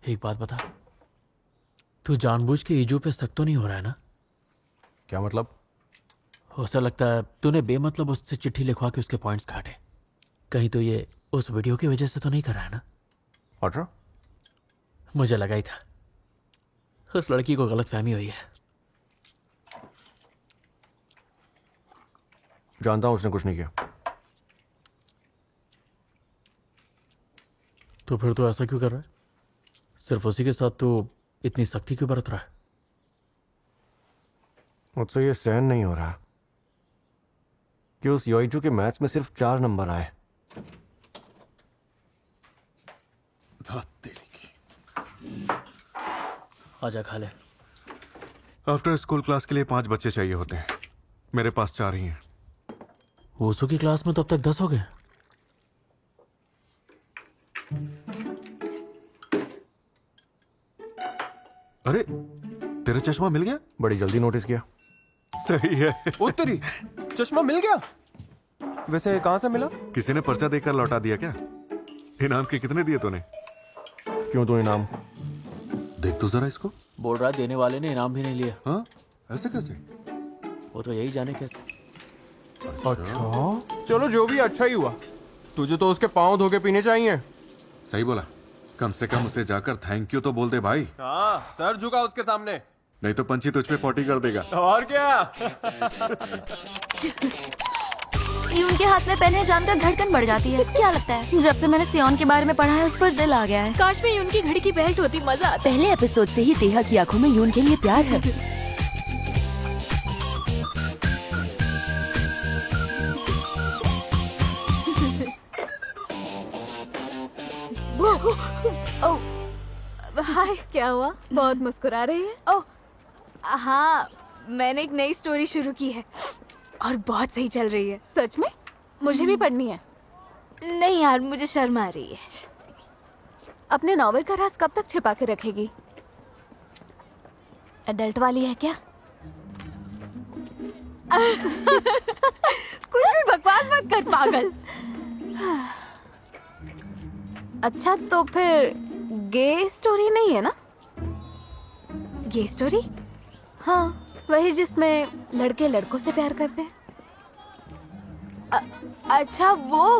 एक बात बता, तू जानबूझ के ईजू पे सख्त तो नहीं हो रहा है ना? क्या मतलब? ऐसा लगता है तूने बेमतलब उससे चिट्ठी लिखवा के उसके पॉइंट्स काटे। कहीं तो ये उस वीडियो की वजह से तो नहीं कर रहा है ना? अच्छा, मुझे लगा ही था उस लड़की को गलतफहमी हुई है। जानता हूं उसने कुछ नहीं किया। तो फिर तू ऐसा क्यों कर रहा है? सिर्फ उसी के साथ तू इतनी सख्ती क्यों बरत रहा है? मुझसे ये सहन नहीं हो रहा कि उस योइचू के मैथ्स में सिर्फ 4 नंबर आए। आजा खा ले। आफ्टर स्कूल क्लास के लिए 5 बच्चे चाहिए होते हैं, मेरे पास 4 ही हैं। वोसू की क्लास में तो अब तक 10 हो गए। अरे तेरा चश्मा मिल गया? बड़ी जल्दी नोटिस किया। सही है। ओ तेरी, चश्मा मिल गया? वैसे कहां से मिला? किसी ने पर्चा देकर लौटा दिया क्या? इनाम के कितने दिए तूने? क्यों तो इनाम? देख तो जरा इसको। बोल रहा है देने वाले ने इनाम भी नहीं लिया। हाँ, ऐसे कैसे? वो तो यही जाने कैसे। अच्छा, चलो जो भी अच्छा ही हुआ। तुझे तो उसके पाँव धो के पीने चाहिए। सही बोला। कम से कम उसे जाकर थैंक यू तो बोल दे भाई। हाँ, सर झुका उसके सामने। नहीं तो पंछी तुझ पे पॉटी कर देगा। और क्या? यून के हाथ में पेन है जानकर धड़कन बढ़ जाती है। क्या लगता है जब से मैंने सियोन के बारे में पढ़ा है उस पर दिल आ गया है। काश में यून की घड़ी की बेल्ट होती, मजा आता। पहले एपिसोड से ही तेहा की आंखों में यून के लिए प्यार है। हाय, क्या हुआ? बहुत मुस्कुरा रही है। ओह हाँ, मैंने एक नई स्टोरी शुरू की है और बहुत सही चल रही है। सच में? मुझे भी पढ़नी है। नहीं यार, मुझे शर्म आ रही है। अपने नॉवेल का राज कब तक छिपा के रखेगी? एडल्ट वाली है क्या? कुछ भी बकवास मत कर पागल। अच्छा, तो फिर गे स्टोरी नहीं है ना? गे स्टोरी? हाँ, वही जिसमें लड़के लड़कों से प्यार करते हैं। अच्छा वो,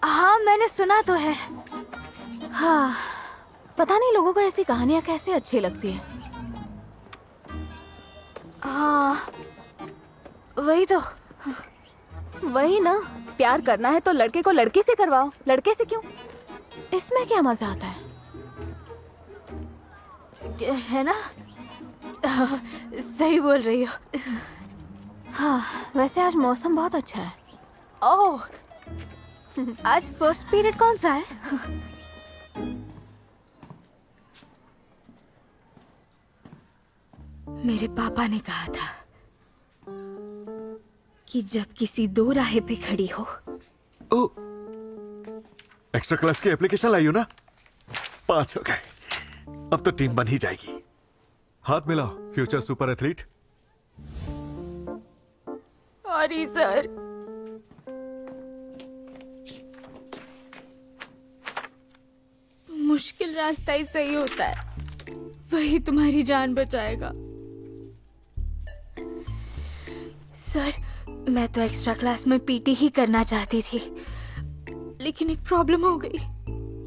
हाँ मैंने सुना तो है। हाँ, पता नहीं लोगों को ऐसी कहानियां कैसे अच्छी लगती हैं। हाँ वही तो। वही ना, प्यार करना है तो लड़के को लड़की से करवाओ। लड़के से क्यों? इसमें क्या मजा आता है ना? सही बोल रही हो। हाँ, वैसे आज मौसम बहुत अच्छा है। ओह, आज फर्स्ट पीरियड कौन सा है? मेरे पापा ने कहा था कि जब किसी दो राह पे खड़ी हो। ओ, एक्स्ट्रा क्लास की एप्लीकेशन लाई हो ना? 5 हो गए। अब तो टीम बन ही जाएगी। हाथ मिलाओ future super athlete. Sorry sir. मुश्किल रास्ता ही सही होता है, वही तुम्हारी जान बचाएगा। सर, मैं तो एक्स्ट्रा क्लास में पीटी ही करना चाहती थी, लेकिन एक प्रॉब्लम हो गई।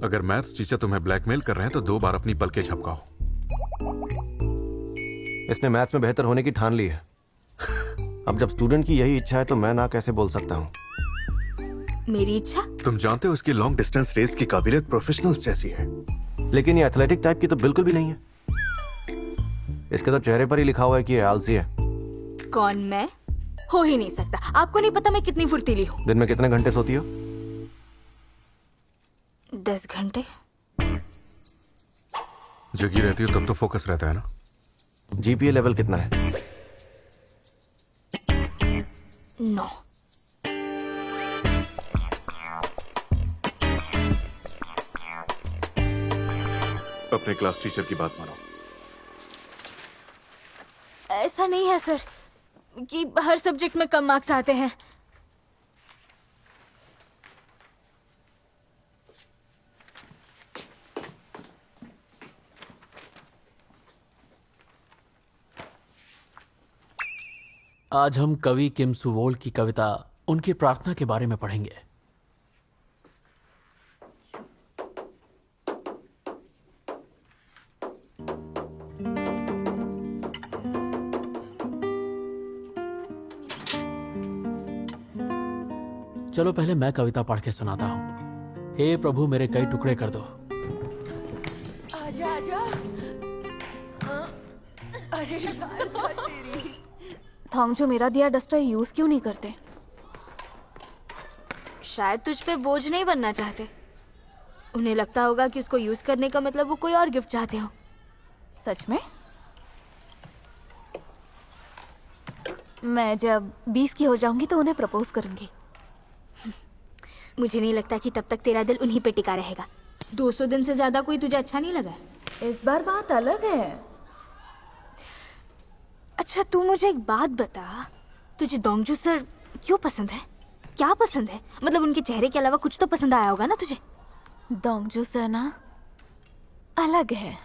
अगर मैथ्स टीचर तुम्हें ब्लैकमेल कर रहे हैं तो 2 बार अपनी पलकें झपकाओ। इसने मैथ्स में बेहतर होने की ठान ली है। अब जब स्टूडेंट की यही इच्छा है तो मैं ना कैसे बोल सकता हूँ? मेरी इच्छा? तुम जानते हो इसकी लॉन्ग डिस्टेंस रेस की काबिलियत प्रोफेशनल्स जैसी है। लेकिन ये एथलेटिक टाइप की तो बिल्कुल भी नहीं है। इसके तो चेहरे पर ही लिखा हुआ है कि ये आलसी है। कौन मैं? हो ही नहीं सकता। आपको नहीं पता मैं कितनी फुर्तीली हूँ। दिन में कितने घंटे सोती हो? 10 घंटे। जगी रहती हो तब तो फोकस रहता है ना? जीपीए लेवल कितना है? 9। अपने क्लास टीचर की बात मानो। ऐसा नहीं है सर कि हर सब्जेक्ट में कम मार्क्स आते हैं। आज हम कवि किम सुवोल की कविता उनकी प्रार्थना के बारे में पढ़ेंगे। चलो पहले मैं कविता पढ़ के सुनाता हूं। हे प्रभु, मेरे कई टुकड़े कर दो। आजा आजा। अरे यार, थोंगजू मेरा दिया डस्टर यूज क्यों नहीं करते? शायद तुझ पे बोझ नहीं बनना चाहते। उन्हें लगता होगा कि उसको यूज करने का मतलब वो कोई और गिफ्ट चाहते हो। सच में? मैं जब 20 की हो जाऊंगी तो उन्हें प्रपोज करूंगी। मुझे नहीं लगता कि तब तक तेरा दिल उन्हीं पे टिका रहेगा। 200 दिन से ज्यादा कोई तुझे अच्छा नहीं लगा? इस बार बात अलग है। अच्छा तू मुझे एक बात बता, तुझे दोंगजू सर क्यों पसंद है? क्या पसंद है? मतलब उनके चेहरे के अलावा कुछ तो पसंद आया होगा ना तुझे? दोंगजू सर ना अलग है।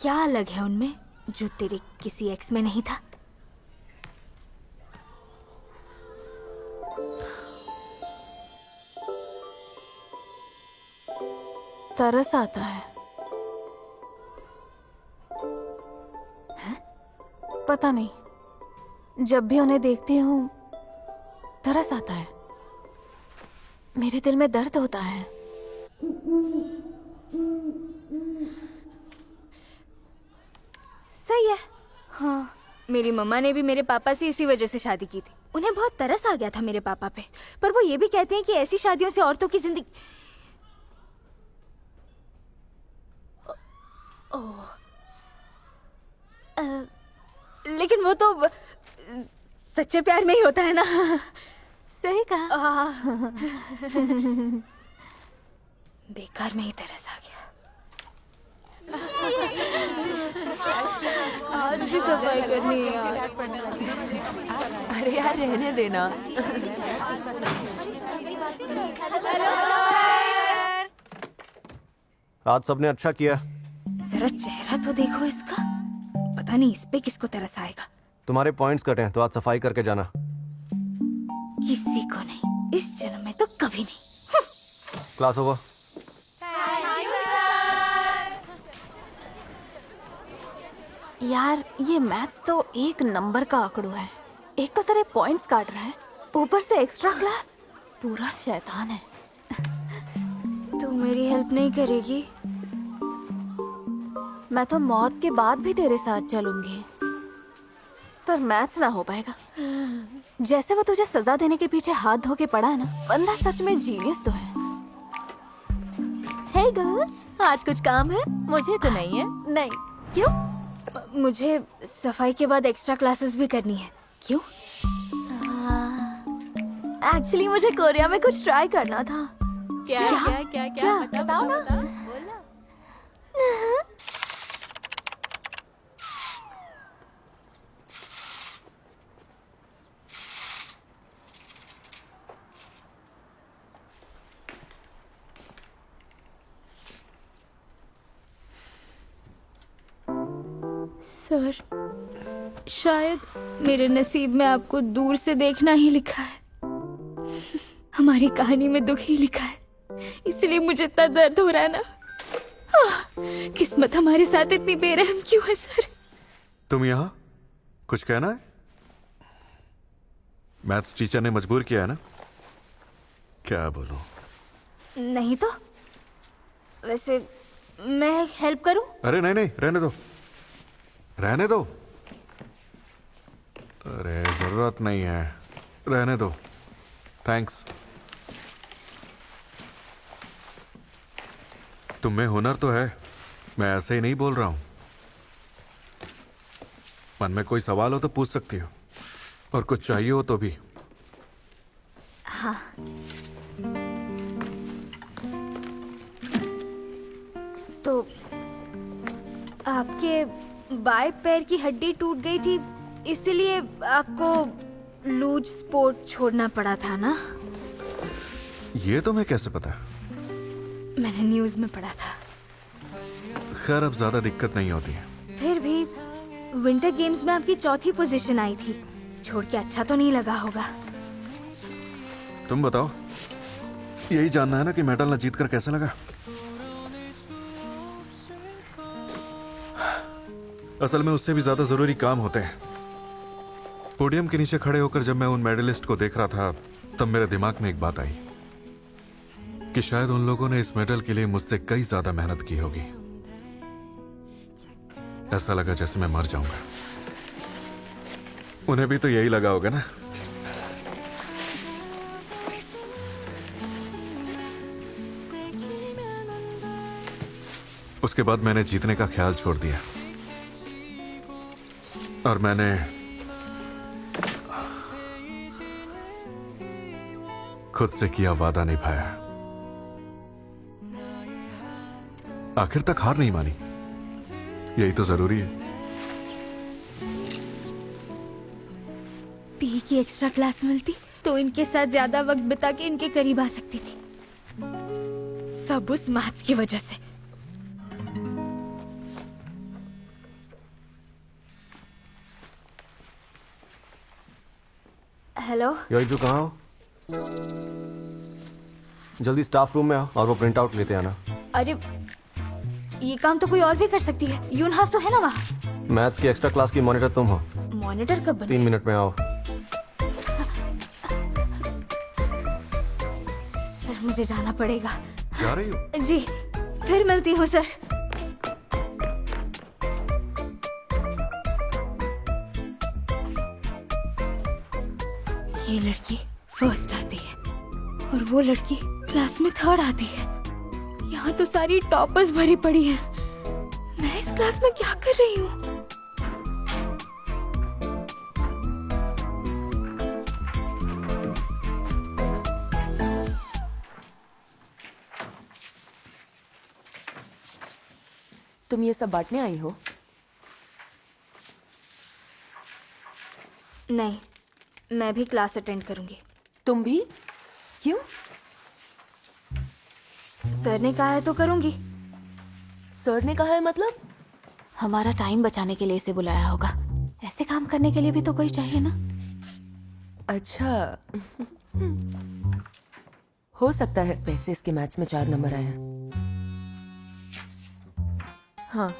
क्या अलग है उनमें जो तेरे किसी एक्स में नहीं था? तरस आता है। पता नहीं, जब भी उन्हें देखती हूँ तरस आता है। मेरे दिल में दर्द होता है। सही है। हाँ, मेरी मम्मा ने भी मेरे पापा से इसी वजह से शादी की थी। उन्हें बहुत तरस आ गया था मेरे पापा पे, पर वो ये भी कहते हैं कि ऐसी शादियों से औरतों की जिंदगी। लेकिन वो तो सच्चे प्यार में ही होता है ना। सही कहा। बेकार में ही तरस आ गया। आज भी सफाई करनी है यार। अरे यार रहने देना। आज सबने अच्छा किया। जरा चेहरा तो देखो इसका, पता नहीं इस पे किसको तरस आएगा। तुम्हारे पॉइंट्स कटे हैं तो आज सफाई करके जाना। किसी को नहीं, इस जन्म में तो कभी नहीं। Class over. यार ये मैथ्स तो एक नंबर का आंकड़ू है। एक तो तेरे पॉइंट्स काट रहा है, ऊपर से एक्स्ट्रा क्लास। पूरा शैतान है। तू मेरी हेल्प नहीं करेगी? मैं तो मौत के बाद भी तेरे साथ चलूंगी, पर मैथ्स ना हो पाएगा। जैसे वो तुझे सजा देने के पीछे हाथ धो के पड़ा है ना, बंदा सच में जीनियस तो है। हे गर्ल्स, आज कुछ काम है? मुझे तो नहीं है। नहीं। क्यों? मुझे सफाई के बाद एक्स्ट्रा क्लासेस भी करनी है। क्यों? एक्चुअली मुझे कोरिया में कुछ ट्राई करना था। क्या? बताओ ना। सर, शायद मेरे नसीब में आपको दूर से देखना ही लिखा है। हमारी कहानी में दुख ही लिखा है, इसलिए मुझे इतना दर्द हो रहा है ना। किस्मत हमारे साथ इतनी बेरहम क्यों है सर? तुम यहाँ कुछ कहना है? मैथ्स टीचर ने मजबूर किया है ना? क्या बोलूं? नहीं तो वैसे मैं हेल्प करूं? अरे नहीं नहीं, रहने दो, रहने दो। अरे जरूरत नहीं है, रहने दो। थैंक्स। तुम में हुनर तो है, मैं ऐसे ही नहीं बोल रहा हूं। मन में कोई सवाल हो तो पूछ सकती हो, और कुछ चाहिए हो तो भी। हाँ। तो आपके बाएं पैर की हड्डी टूट गई थी, इसलिए आपको लूज स्पोर्ट छोड़ना पड़ा था ना? ये तुम्हें कैसे पता? मैंने न्यूज़ में पढ़ा था। खैर अब ज्यादा दिक्कत नहीं होती है। फिर भी विंटर गेम्स में आपकी चौथी पोजीशन आई थी। छोड़ के अच्छा तो नहीं लगा होगा। तुम बताओ, यही जानना है ना कि मेडल न जीत कर कैसा लगा? असल में उससे भी ज्यादा जरूरी काम होते हैं। पोडियम के नीचे खड़े होकर जब मैं उन मेडलिस्ट को देख रहा था, तब मेरे दिमाग में एक बात आई कि शायद उन लोगों ने इस मेडल के लिए मुझसे कई ज्यादा मेहनत की होगी। ऐसा लगा जैसे मैं मर जाऊंगा। उन्हें भी तो यही लगा होगा ना? उसके बाद मैंने जीतने का ख्याल छोड़ दिया और मैंने खुद से किया वादा निभाया। आखिर तक हार नहीं मानी। यही तो जरूरी है। पी की एक्स्ट्रा क्लास मिलती तो इनके साथ ज्यादा वक्त बिता के इनके करीब आ सकती थी। सब उस मैथ्स की वजह से। हेलो, योइजू कहाँ हो? जल्दी स्टाफ रूम में आओ और वो प्रिंट आउट लेते आना। अरे ये काम तो कोई और भी कर सकती है। यूनहास तो है ना वहाँ। मैथ्स की एक्स्ट्रा क्लास की मॉनिटर तुम हो। मॉनिटर कब बने? 3 मिनट में आओ। सर मुझे जाना पड़ेगा। जा रही हो? जी, फिर मिलती हूँ सर। ये लड़की फर्स्ट आती है और वो लड़की क्लास में थर्ड आती है। यहाँ तो सारी टॉपर्स भरी पड़ी हैं। मैं इस क्लास में क्या कर रही हूँ? तुम ये सब बांटने आई हो? नहीं, मैं भी क्लास अटेंड करूंगी। तुम भी? क्यों? सर ने कहा है तो करूंगी। सर ने कहा है मतलब? हमारा टाइम बचाने के लिए इसे बुलाया होगा। ऐसे काम करने के लिए भी तो कोई चाहिए ना। अच्छा। हो सकता है। वैसे इसके मैथ्स में 4 नंबर आए हैं। हाँ।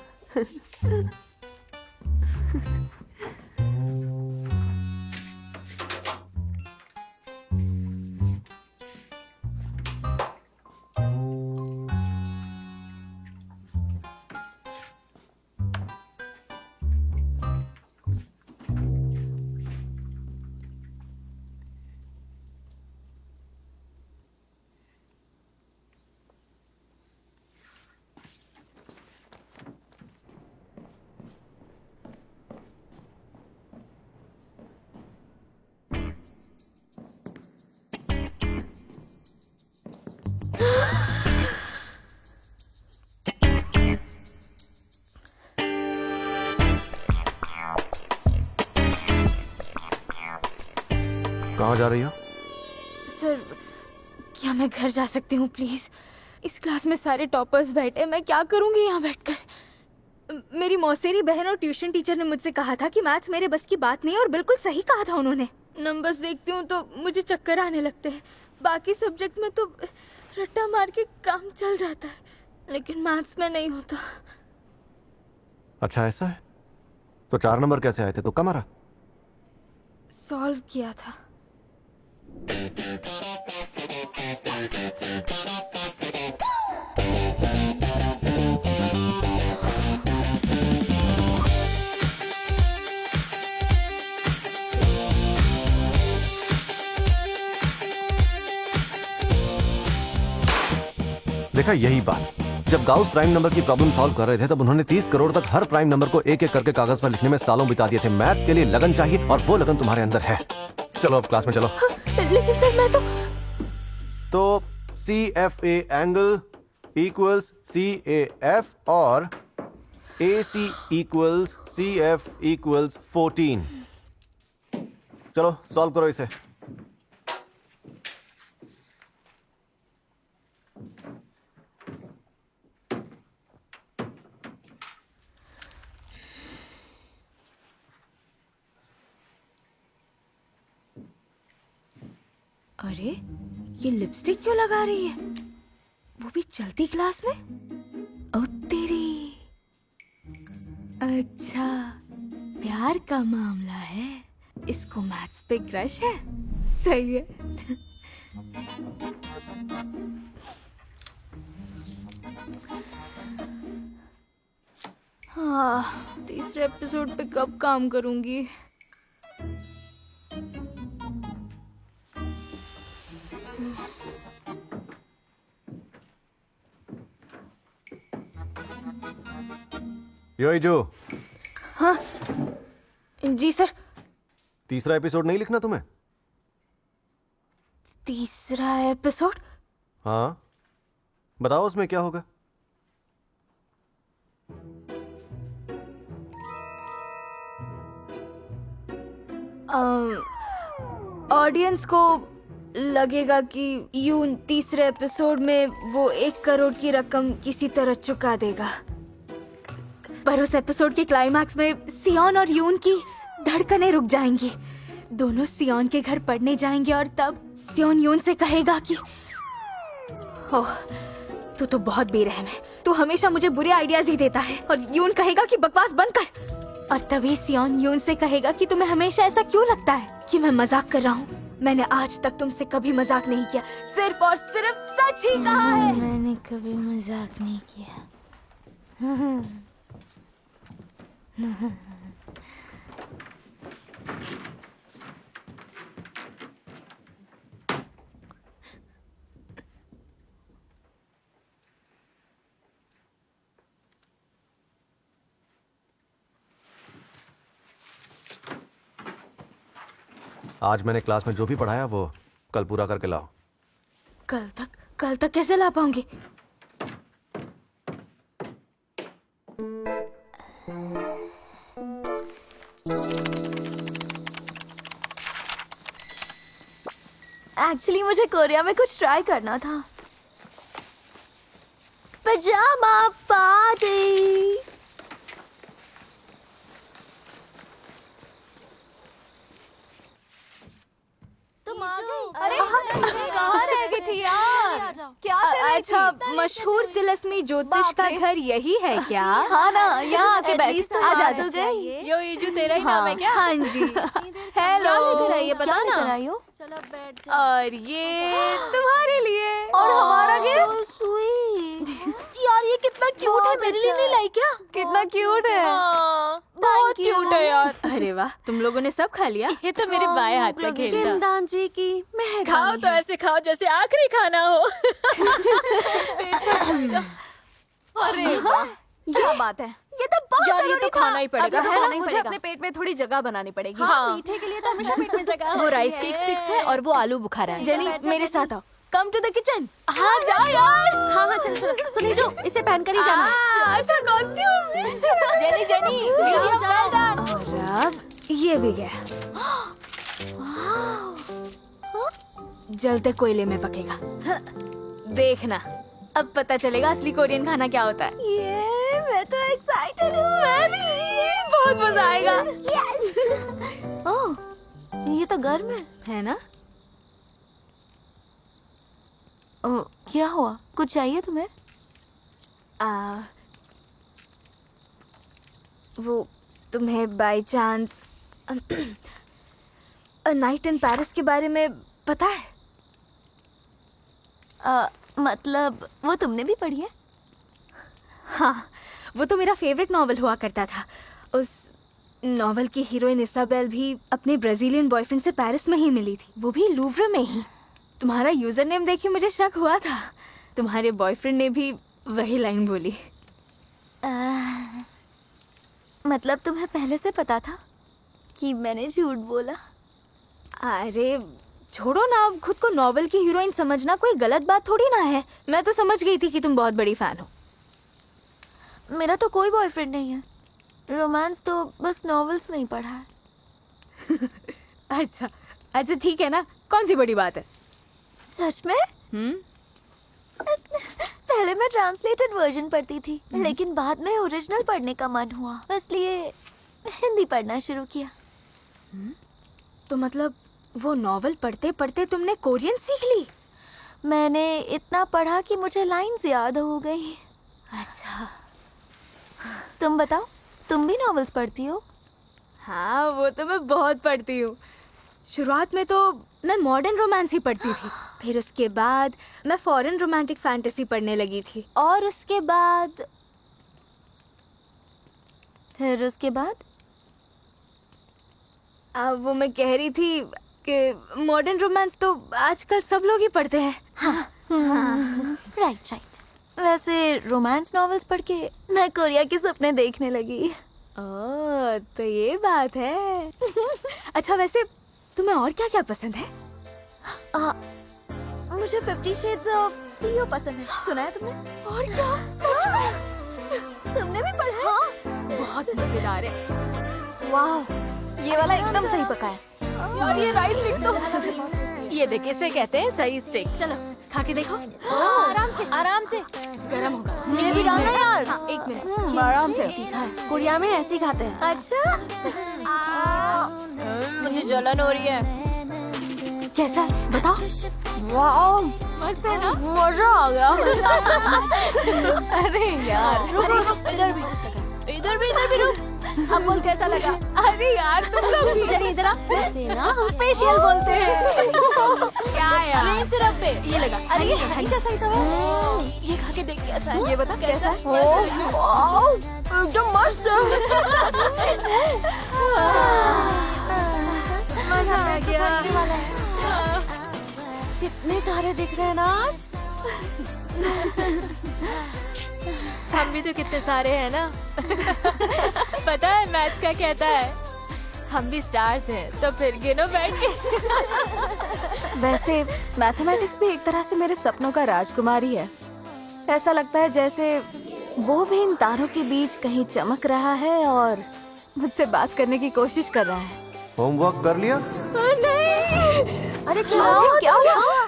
कहाँ जा रही हो? सर, क्या मैं घर जा सकती हूँ प्लीज? इस क्लास में सारे टॉपर्स बैठे, मैं क्या करूँगी यहाँ बैठकर? मेरी मौसेरी बहन और ट्यूशन टीचर ने मुझसे कहा था कि मैथ्स मेरे बस की बात नहीं है, और बिल्कुल सही कहा था उन्होंने। नंबर्स देखती हूँ तो मुझे चक्कर आने लगते हैं। बाकी सब्जेक्ट्स में तो रट्टा मार के काम चल जाता है, लेकिन मैथ्स में नहीं होता। अच्छा ऐसा है? तो 4 नंबर कैसे आए थे? तुक्का मारा? सॉल्व किया था। देखा, यही बात। जब गाउस प्राइम नंबर की प्रॉब्लम सॉल्व कर रहे थे तब उन्होंने 30 करोड़ तक हर प्राइम नंबर को एक एक करके कागज पर लिखने में सालों बिता दिए थे। मैथ्स के लिए लगन चाहिए और वो लगन तुम्हारे अंदर है। चलो अब क्लास में चलो। लेकिन सर मैं तो CFA एंगल इक्वल्स CAF और AC इक्वल्स CF इक्वल्स 14। चलो सॉल्व करो इसे। अरे ये लिपस्टिक क्यों लगा रही है, वो भी चलती क्लास में? ओ तेरी, अच्छा प्यार का मामला है, इसको मैथ्स पे क्रश है, सही है। हाँ, तीसरे एपिसोड पे कब काम करूंगी? यो जो हाँ जी सर। तीसरा एपिसोड नहीं लिखना तुम्हें? तीसरा एपिसोड? हाँ, बताओ उसमें क्या होगा? ऑडियंस को लगेगा कि यून तीसरे एपिसोड में वो 1 करोड़ की रकम किसी तरह चुका देगा, पर उस एपिसोड के क्लाइमैक्स में सियोन और यून की धड़कनें रुक जाएंगी। दोनों सियोन के घर पढ़ने जाएंगे और तब सियोन यून से कहेगा कि ओह तू तो बहुत बेरहम है, तू हमेशा मुझे बुरे आइडियाज ही देता है, और यून कहेगा कि बकवास बंद कर, और तभी सियोन यून से कहेगा कि तुम्हें हमेशा ऐसा क्यों लगता है कि मैं मजाक कर रहा हूँ? मैंने आज तक तुमसे कभी मजाक नहीं किया, सिर्फ और सिर्फ सच ही कहा है। मैंने कभी मजाक नहीं किया। आज मैंने क्लास में जो भी पढ़ाया वो कल पूरा करके लाओ। कल तक कैसे ला पाऊंगी? एक्चुअली मुझे कोरिया में कुछ ट्राई करना था। पजामा पार्टी। तुम आ गई? अरे कहाँ रह गई थी यार? क्या कर रही अच्छा, थी? मशहूर तिलस्मी ज्योतिष का बाप रे। घर यही है क्या? हाँ ना, यहाँ आके बैठ। At least आजा तो आजा। यो ईजू तेरा ही नाम है क्या? हाँ जी। क्या हेलो। लेकर आई है बता ना। चलो बैठ और ये तुम्हारे लिए। और हमारा गिफ्ट? So sweet. यार ये कितना क्यूट है, मेरे लिए नहीं लाई क्या? कितना क्यूट है। बहुत क्यूट है यार। अरे वाह, तुम लोगों ने सब खा लिया? ये तो मेरे बाएं हाथ का खेल था। किमदान जी की मेहरबानी खाओ तो ऐसे खाओ जैसे आखिरी खाना हो। अरे वाह, क्या बात है। ये तो बहुत यार ये जरूरी तो था। खाना ही पड़ेगा, अब ये तो है खाना ना? ही मुझे पड़ेगा। अपने पेट में थोड़ी जगह बनानी पड़ेगी। हाँ, मीठे के लिए तो हमेशा पेट में जगह वो होती राइस है। केक स्टिक्स है और वो आलू बुखारा है। जेनी मेरे साथ आओ, कम टू द किचन। हाँ जाओ यार। हाँ हाँ चलो चलो सुनी जो इसे पहन कर ही जाना है। अच्छा कॉस्ट्यूम। जेनी जेनी वीडियो जाओ। well done। और अब ये भी गया, जलते कोयले में पकेगा। देखना, अब पता चलेगा असली कोरियन खाना क्या होता है। ये मैं तो एक्साइटेड हूँ। मैं भी, बहुत मजा आएगा। यस। ओह ये तो गर्म है ना? क्या हुआ? कुछ चाहिए तुम्हें? वो तुम्हें by chance a night in Paris के बारे में पता है? मतलब वो तुमने भी पढ़ी है? हाँ, वो तो मेरा फेवरेट नॉवल हुआ करता था। उस नॉवल की हीरोइन इसाबेल भी अपने ब्राजीलियन बॉयफ्रेंड से पेरिस में ही मिली थी, वो भी लूव्र में ही। तुम्हारा यूजर नेम देख के मुझे शक हुआ था, तुम्हारे बॉयफ्रेंड ने भी वही लाइन बोली। मतलब तुम्हें पहले से पता था कि मैंने झूठ बोला? अरे छोड़ो ना, अब खुद को नॉवल की हीरोइन समझना कोई गलत बात थोड़ी ना है। मैं तो समझ गई थी कि तुम बहुत बड़ी फैन हो। मेरा तो कोई बॉयफ्रेंड नहीं है। रोमांस तो बस नॉवेल्स में ही पढ़ा है। अच्छा अच्छा ठीक है ना, कौन सी बड़ी बात है? सच में? पहले मैं ट्रांसलेटेड वर्जन पढ़ती थी, लेकिन बाद में ओरिजिनल पढ़ने का मन हुआ, इसलिए हिंदी पढ़ना शुरू किया। तो मतलब वो नॉवल पढ़ते पढ़ते तुमने कोरियन सीख ली? मैंने इतना पढ़ा कि मुझे लाइंस याद हो गई। अच्छा। तुम बताओ, तुम भी नॉवेल्स पढ़ती हो? हाँ, वो तो मैं बहुत पढ़ती हूँ। शुरुआत में तो मैं मॉडर्न रोमांस ही पढ़ती थी, फिर उसके बाद मैं फॉरेन रोमांटिक फैंटेसी पढ़ने लगी थी, और उसके बाद अब वो मैं कह रही थी कि मॉडर्न रोमांस तो आजकल सब लोग ही पढ़ते हैं। Right right. वैसे रोमांस नॉवेल्स पढ़ के मैं कोरिया के सपने देखने लगी। ओह, तो ये बात है। अच्छा, वैसे तुम्हें और क्या क्या पसंद है? मुझे 50 Shades of CEO पसंद है। सुना है तुमने? और क्या? सच में? तुमने भी पढ़ा है? हाँ, बहुत मजेदार है। वाह, ये वाला एकदम सही पका है। और ये राइस स्टिक तो ये देख, इसे कहते हैं सही स्टिक। चलो खा के देखो। आराम से गरम होगा। ये भी डालना यार। हाँ, एक मिनट। आराम से। कोरिया में ऐसे ही खाते हैं। अच्छा। मुझे जलन हो रही है। कैसा है बताओ? वाह, मस्त है ना? मजा आ गया। अरे यार, इधर भी रुक। अब बोल कैसा लगा? अरे यार तुम लोग भी। चलिए इधर आ। वैसे ना हम फेशियल बोलते हैं। क्या यार? रेन सिरप पे ये लगा। अरे ये हनी जैसा ही तो है। ये खा के देख कैसा है? ये बता कैसा है? एकदम मस्त मजा आ गया। कितने तारे दिख रहे हैं ना आज। हम भी तो कितने सारे हैं ना। पता है मैथ्स क्या कहता है? हम भी स्टार्स हैं, तो फिर गिनो बैठ के। वैसे मैथमेटिक्स भी एक तरह से मेरे सपनों का राजकुमार ही है। ऐसा लगता है जैसे वो भी इन तारों के बीच कहीं चमक रहा है और मुझसे बात करने की कोशिश कर रहा है। होमवर्क कर लिया? अरे क्या हुआ?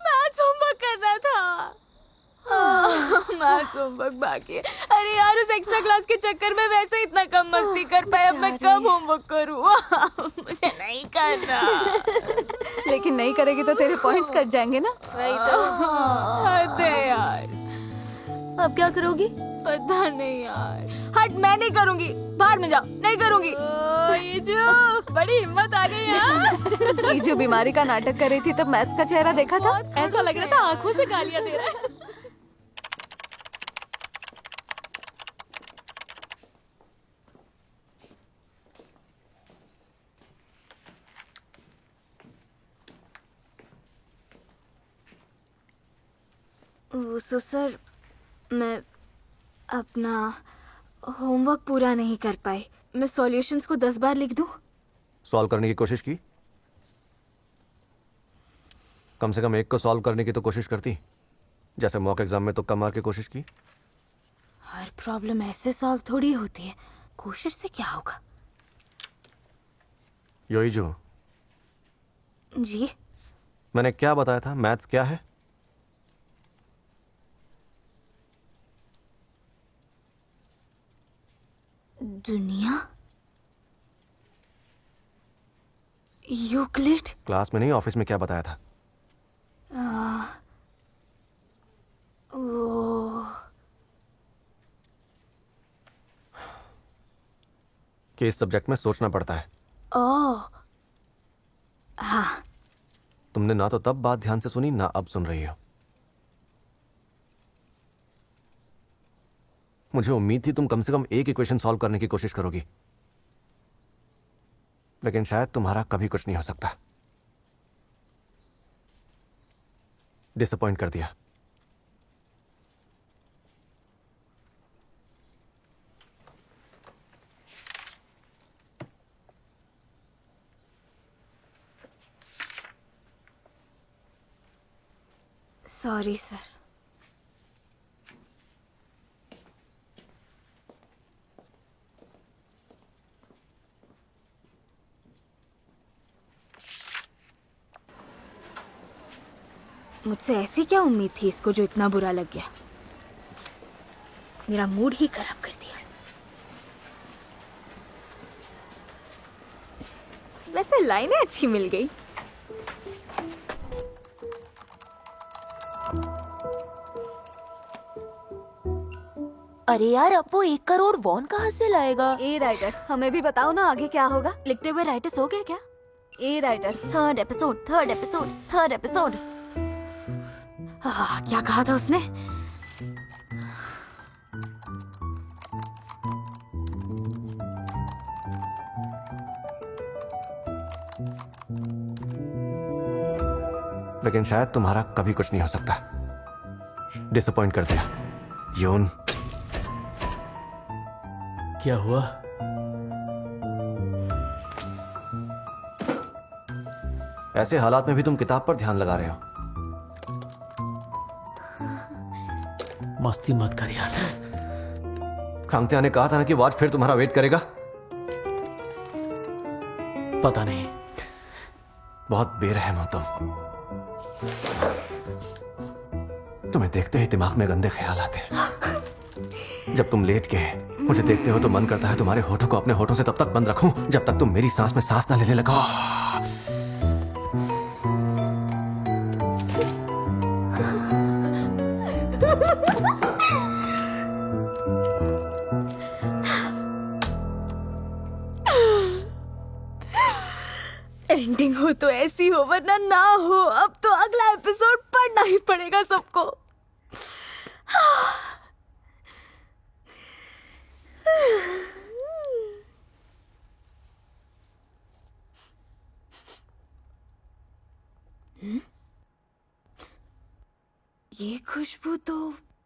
मैथ्स होमवर्क करना था। मैथ्स होमवर्क बाकी है। अरे यार, उस एक्स्ट्रा क्लास के चक्कर में वैसे ही इतना कम मस्ती कर पाए। अब मैं कब होमवर्क करूँ? मुझे नहीं करना। लेकिन नहीं करेगी तो तेरे पॉइंट्स कट जाएंगे ना। वही तो। हद है यार। अब क्या करोगी? पता नहीं यार। हट, मैं नहीं करूँगी। बाहर में जाओ। नहीं करूँगी। ये जो बड़ी हिम्मत आ गई यार। ये जो बीमारी का नाटक कर रही थी तब मैथ्स का चेहरा देखा था? ऐसा लग रहा था आंखों से गालियाँ दे रहा है। तो सर, मैं अपना होमवर्क पूरा नहीं कर पाई। मैं सॉल्यूशंस को 10 बार लिख दूं? सॉल्व करने की कोशिश की? कम से कम एक को सॉल्व करने की तो कोशिश करती, जैसे मॉक एग्जाम में तुक्का मार के कोशिश की। हर प्रॉब्लम ऐसे सॉल्व थोड़ी होती है। कोशिश से क्या होगा? योइजो, जी? मैंने क्या बताया था? मैथ्स क्या है? दुनिया? यूक्लिड? क्लास में नहीं, ऑफिस में क्या बताया था? वो कि इस सब्जेक्ट में सोचना पड़ता है। ओह, हाँ। तुमने ना तो तब बात ध्यान से सुनी, ना अब सुन रही हो। मुझे उम्मीद थी तुम कम से कम एक इक्वेशन सॉल्व करने की कोशिश करोगी, लेकिन शायद तुम्हारा कभी कुछ नहीं हो सकता। डिसअपॉइंट कर दिया। Sorry sir. मुझसे ऐसी क्या उम्मीद थी इसको जो इतना बुरा लग गया? मेरा मूड ही खराब कर दिया। से लाइनें अच्छी मिल गई। अरे यार, अब वो 1 करोड़ वॉन कहाँ से लाएगा? ए राइटर, हमें भी बताओ ना आगे क्या होगा। लिखते हुए राइटर्स हो गए क्या? A writer, third episode. क्या कहा था उसने? लेकिन शायद तुम्हारा कभी कुछ नहीं हो सकता। डिसअपॉइंट कर दिया यून। क्या हुआ? ऐसे हालात में भी तुम किताब पर ध्यान लगा रहे हो। मस्ती मत कर यार। खांगत्या ने कहा था ना कि वाच फिर तुम्हारा वेट करेगा। पता नहीं। बहुत बेरहम हो तुम। तुम्हें देखते ही दिमाग में गंदे ख्याल आते हैं। जब तुम लेट के मुझे देखते हो तो मन करता है तुम्हारे होठों को अपने होठों से तब तक बंद रखूं जब तक तुम मेरी सांस में सांस ना लेने लगो। एंडिंग हो तो ऐसी हो, वरना ना हो। अब तो अगला एपिसोड पढ़ना ही पड़ेगा सबको। ये खुशबू तो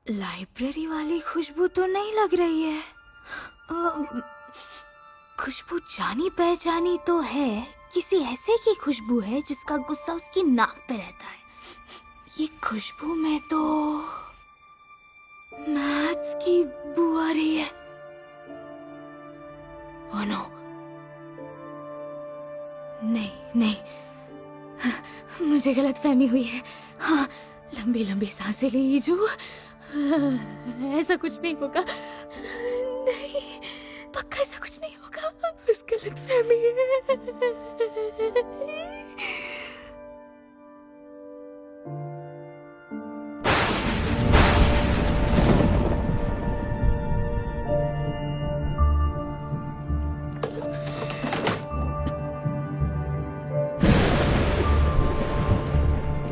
लाइब्रेरी वाली खुशबू तो नहीं लग रही है। खुशबू जानी पहचानी तो है, किसी ऐसे की खुशबू है जिसका गुस्सा उसकी नाक पे रहता है। ये खुशबू में तो मैथ्स की बू आ रही है। ओह नो, नहीं, मुझे गलतफहमी हुई है। हाँ, लंबी लंबी सांसें लीजो। ऐसा कुछ नहीं होगा। नहीं, पक्का ऐसा कुछ नहीं होगा। बस गलतफहमी है।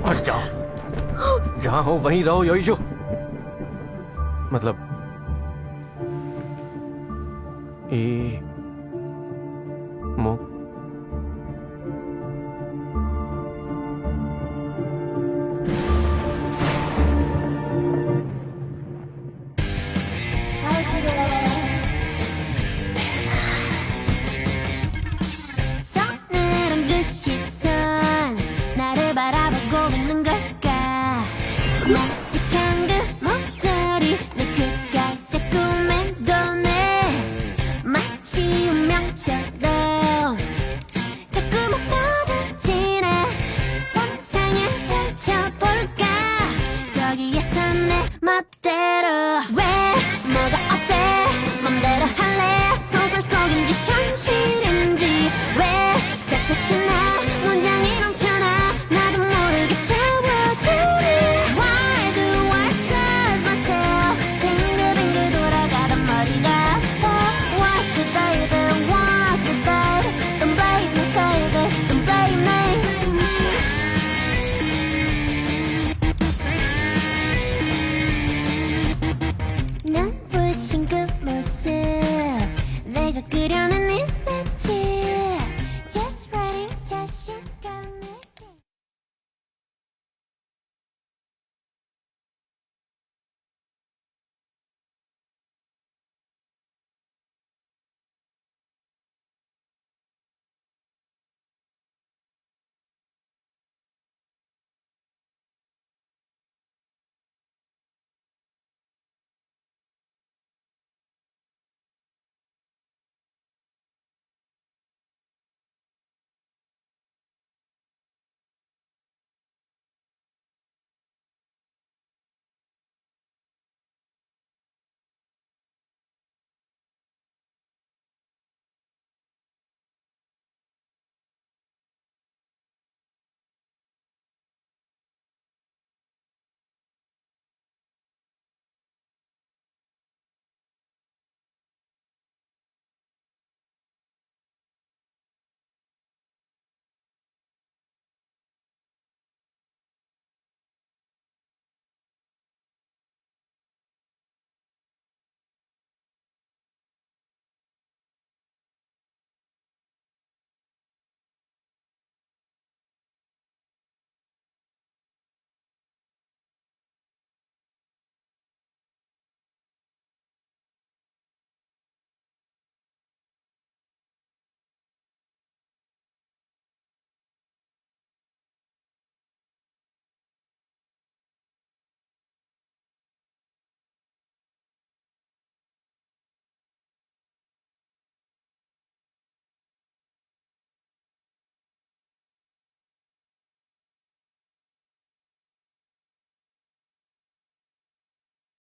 हट जाओ, जहां हो वहीं रहो योइजू। मतलब